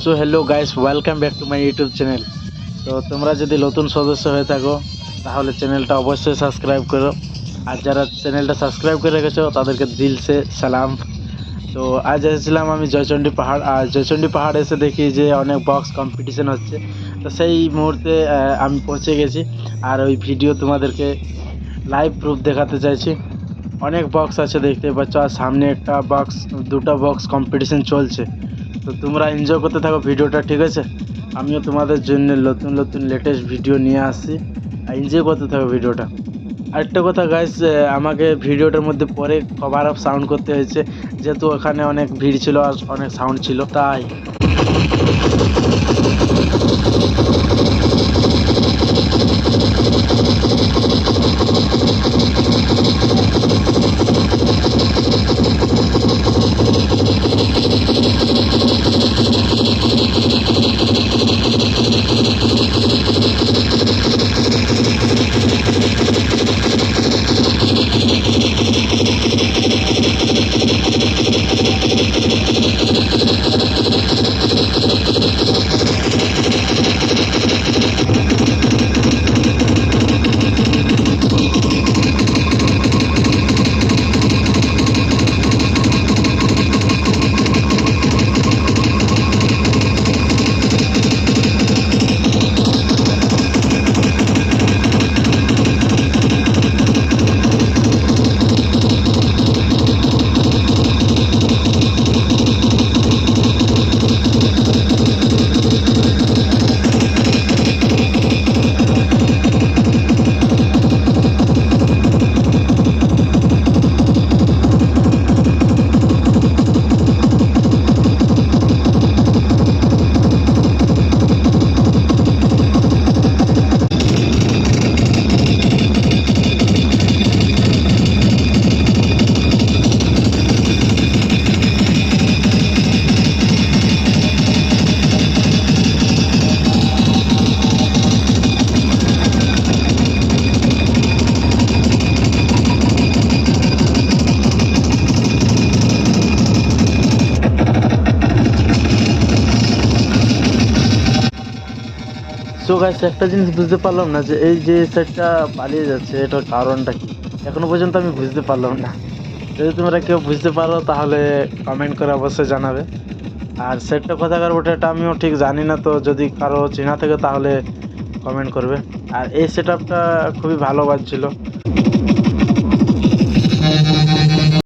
So hello guys, welcome back to my YouTube channel. তো তোমরা যদি নতুন সদস্য হয়ে থাকো তাহলে চ্যানেলটা অবশ্যই সাবস্ক্রাইব করো, আর যারা চ্যানেলটা সাবস্ক্রাইব করে রেখেছো তাদেরকে দিল সে সালাম। তো আজ এসেছিলাম আমি জয়চণ্ডী পাহাড়, আর জয়চণ্ডী পাহাড় এসে দেখি যে অনেক বক্স কম্পিটিশন হচ্ছে। তো সেই মুহূর্তে আমি পৌঁছে গেছি, আর ওই ভিডিও তোমাদেরকে লাইভ প্রুফ দেখাতে চাইছি। অনেক বক্স আছে দেখতে পাচ্ছ, আর সামনে একটা বক্স, দুটো বক্স কম্পিটিশন চলছে। তো তোমরা এনজয় করতে থাকো ভিডিওটা, ঠিক আছে? আমিও তোমাদের জন্য নতুন নতুন লেটেস্ট ভিডিও নিয়ে আসছি, আর এনজয় করতে থাকো ভিডিওটা। আরেকটা কথা গাইস, আমাকে ভিডিওটার মধ্যে পরে কভার আপ সাউন্ড করতে হয়েছে, যেহেতু ওখানে অনেক ভিড় ছিল আর অনেক সাউন্ড ছিল, তাই। সো গাইস, একটা জিনিস বুঝতে পারলাম না যে এই যে সেটটা পালিয়ে যাচ্ছে, এটার কারণটা কি এখনো পর্যন্ত আমি বুঝতে পারলাম না। যদি তোমরা কেউ বুঝতে পারো তাহলে কমেন্ট করে অবশ্যই জানাবে। আর সেটটা কোথাকার ওটা এটা আমিও ঠিক জানি না, তো যদি কারো চেনা থাকে তাহলে কমেন্ট করবে। আর এই সেট আপটা খুবই ভালো বাজছিল।